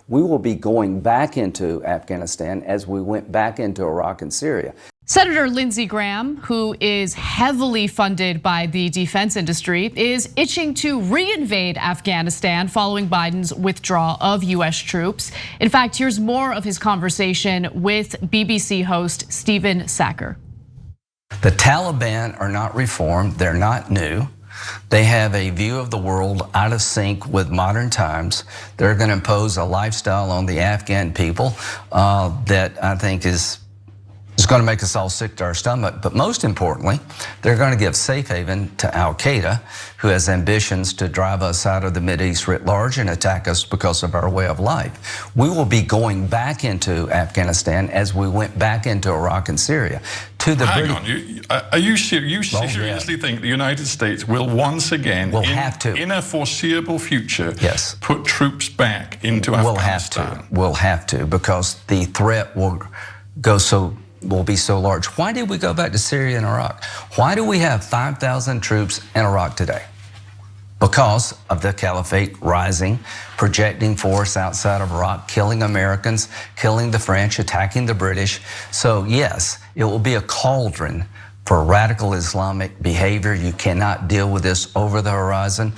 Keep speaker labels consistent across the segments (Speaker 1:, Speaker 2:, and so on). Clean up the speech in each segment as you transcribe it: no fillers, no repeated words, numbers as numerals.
Speaker 1: We will be going back into Afghanistan as we went back into Iraq and Syria.
Speaker 2: Senator Lindsey Graham, who is heavily funded by the defense industry, is itching to re-invade Afghanistan following Biden's withdrawal of US troops. In fact, here's more of his conversation with BBC host Stephen Sackur.
Speaker 1: The Taliban are not reformed, they're not new. They have a view of the world out of sync with modern times. They're going to impose a lifestyle on the Afghan people that I think is going to make us all sick to our stomach. But most importantly, they're going to give safe haven to Al-Qaeda, who has ambitions to drive us out of the Mideast writ large and attack us because of our way of life. We will be going back into Afghanistan as we went back into Iraq and Syria.
Speaker 3: Hang on, you seriously think the United States will once again, in a foreseeable future, put troops back into Afghanistan?
Speaker 1: We'll have to, because the threat will be so large. Why did we go back to Syria and Iraq? Why do we have 5,000 troops in Iraq today? Because of the caliphate rising, projecting force outside of Iraq, killing Americans, killing the French, attacking the British. So yes, it will be a cauldron for radical Islamic behavior. You cannot deal with this over the horizon.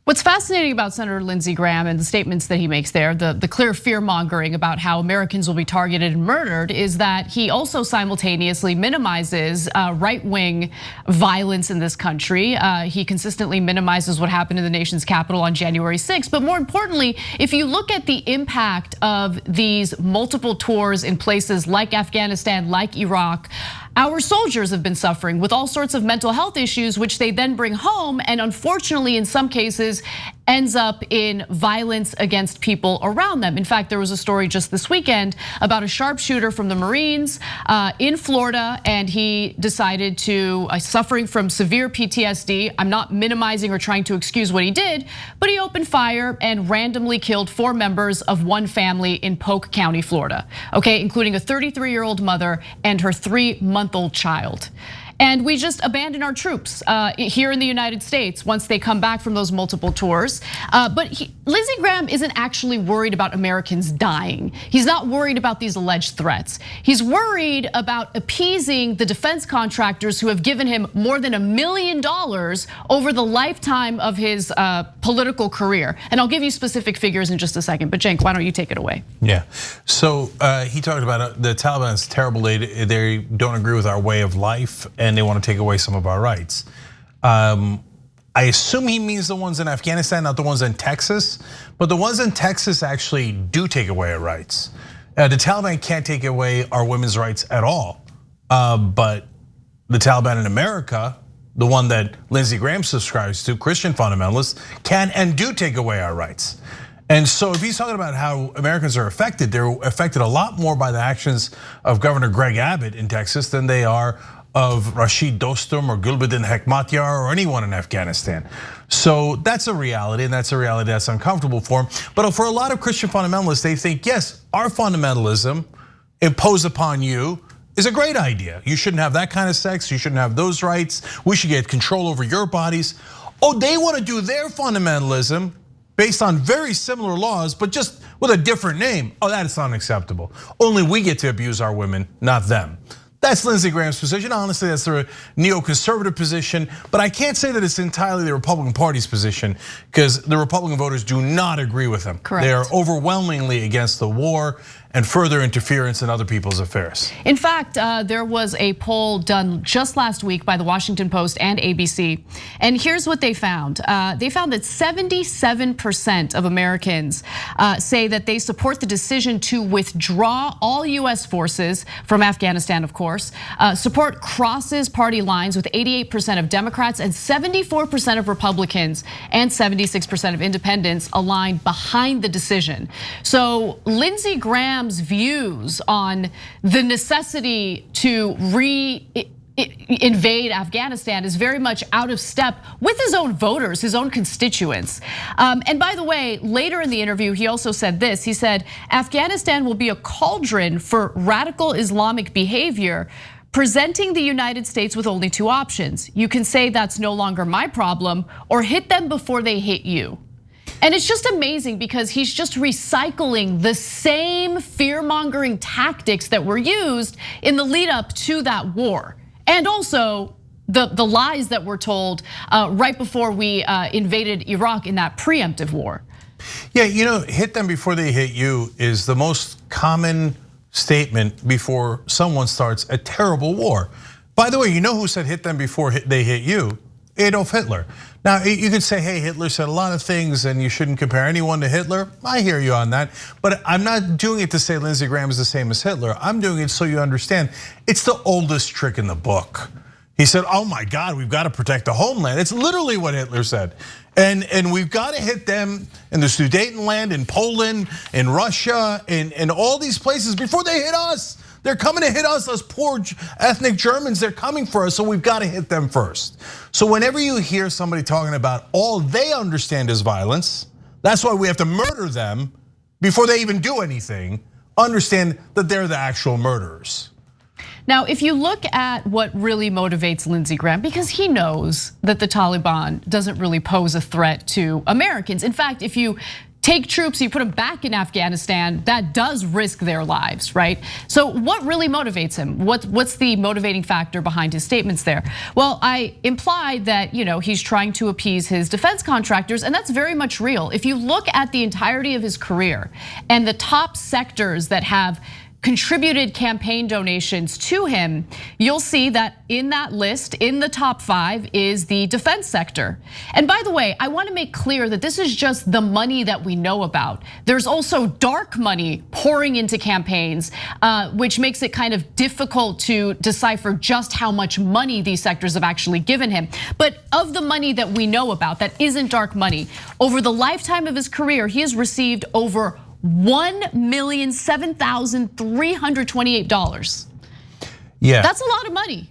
Speaker 2: What's fascinating about Senator Lindsey Graham and the statements that he makes there, the clear fear-mongering about how Americans will be targeted and murdered, is that he also simultaneously minimizes right-wing violence in this country. He consistently minimizes what happened in the nation's capital on January 6th. But more importantly, if you look at the impact of these multiple tours in places like Afghanistan, like Iraq, our soldiers have been suffering with all sorts of mental health issues, which they then bring home, and unfortunately, in some cases, ends up in violence against people around them. In fact, there was a story just this weekend about a sharpshooter from the Marines in Florida, and he decided to, suffering from severe PTSD. I'm not minimizing or trying to excuse what he did, but he opened fire and randomly killed 4 members of one family in Polk County, Florida, okay, including a 33-year-old mother and her 3-month-old child. And we just abandon our troops here in the United States once they come back from those multiple tours. But Lindsey Graham isn't actually worried about Americans dying. He's not worried about these alleged threats. He's worried about appeasing the defense contractors who have given him more than $1 million over the lifetime of his political career. And I'll give you specific figures in just a second, but Cenk, why don't you take it away?
Speaker 4: Yeah, so he talked about the Taliban's terrible. They don't agree with our way of life, and they want to take away some of our rights. I assume he means the ones in Afghanistan, not the ones in Texas, but the ones in Texas actually do take away our rights. The Taliban can't take away our women's rights at all, but the Taliban in America, the one that Lindsey Graham subscribes to, Christian fundamentalists, can and do take away our rights. And so if he's talking about how Americans are affected, they're affected a lot more by the actions of Governor Greg Abbott in Texas than they are of Rashid Dostum or Gulbuddin Hekmatyar or anyone in Afghanistan. So that's a reality, and that's a reality that's uncomfortable for him. But for a lot of Christian fundamentalists, they think, yes, our fundamentalism imposed upon you is a great idea. You shouldn't have that kind of sex, you shouldn't have those rights, we should get control over your bodies. Oh, they want to do their fundamentalism based on very similar laws, but just with a different name. Oh, that is unacceptable. Only we get to abuse our women, not them. That's Lindsey Graham's position. Honestly, that's the neoconservative position, but I can't say that it's entirely the Republican Party's position, because the Republican voters do not agree with him.
Speaker 2: Correct.
Speaker 4: They are overwhelmingly against the war and further interference in other people's affairs.
Speaker 2: In fact, there was a poll done just last week by the Washington Post and ABC, and here's what they found. They found that 77% of Americans say that they support the decision to withdraw all US forces from Afghanistan, of course. Support crosses party lines with 88% of Democrats and 74% of Republicans and 76% of independents aligned behind the decision. So Lindsey Graham's views on the necessity to re-invade Afghanistan is very much out of step with his own voters, his own constituents. And by the way, later in the interview, he also said this. He said, Afghanistan will be a cauldron for radical Islamic behavior, presenting the United States with only 2 options. You can say that's no longer my problem, or hit them before they hit you. And it's just amazing because he's just recycling the same fear-mongering tactics that were used in the lead up to that war. And also the lies that were told right before we invaded Iraq in that preemptive war.
Speaker 4: Yeah, you know, hit them before they hit you is the most common statement before someone starts a terrible war. By the way, you know who said hit them before they hit you? Adolf Hitler. Now, you could say, hey, Hitler said a lot of things and you shouldn't compare anyone to Hitler. I hear you on that. But I'm not doing it to say Lindsey Graham is the same as Hitler. I'm doing it so you understand it's the oldest trick in the book. He said, oh my God, we've got to protect the homeland. It's literally what Hitler said. And we've got to hit them in the Sudetenland, in Poland, in Russia, in all these places before they hit us. They're coming to hit us, those poor ethnic Germans, they're coming for us, so we've got to hit them first. So whenever you hear somebody talking about all they understand is violence, that's why we have to murder them before they even do anything, understand that they're the actual murderers.
Speaker 2: Now, if you look at what really motivates Lindsey Graham, because he knows that the Taliban doesn't really pose a threat to Americans. In fact, if you take troops, you put them back in Afghanistan, that does risk their lives, right? So what really motivates him? What's the motivating factor behind his statements there? Well, I implied that he's trying to appease his defense contractors, and that's very much real. If you look at the entirety of his career and the top sectors that have contributed campaign donations to him, you'll see that in that list, in the top 5 is the defense sector. And by the way, I want to make clear that this is just the money that we know about. There's also dark money pouring into campaigns, which makes it kind of difficult to decipher just how much money these sectors have actually given him. But of the money that we know about that isn't dark money, over the lifetime of his career, he has received over $1,007,328.
Speaker 4: Yeah,
Speaker 2: that's a lot of money.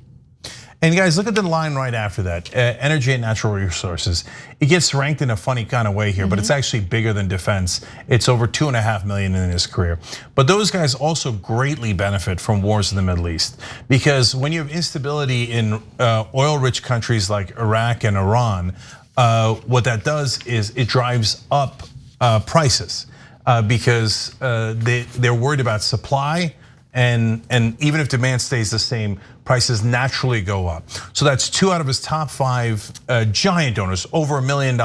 Speaker 4: And guys, look at the line right after that. Energy and natural resources. It gets ranked in a funny kind of way here, but it's actually bigger than defense. It's over 2.5 million in his career. But those guys also greatly benefit from wars in the Middle East, because when you have instability in oil-rich countries like Iraq and Iran, what that does is it drives up prices. Because they're worried about supply, and even if demand stays the same, prices naturally go up. So that's 2 out of his top 5 giant donors, over $1 million,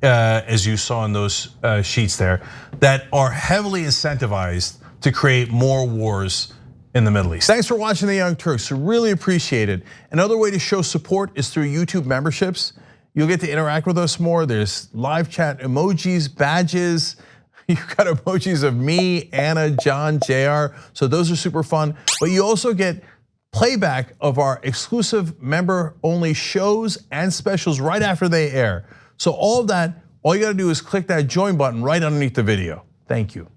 Speaker 4: as you saw in those sheets there, that are heavily incentivized to create more wars in the Middle East. Thanks for watching The Young Turks, we really appreciate it. Another way to show support is through YouTube memberships. You'll get to interact with us more. There's live chat emojis, badges. You've got emojis of me, Anna, John, JR, so those are super fun. But you also get playback of our exclusive member-only shows and specials right after they air. So all of that, all you gotta do is click that join button right underneath the video. Thank you.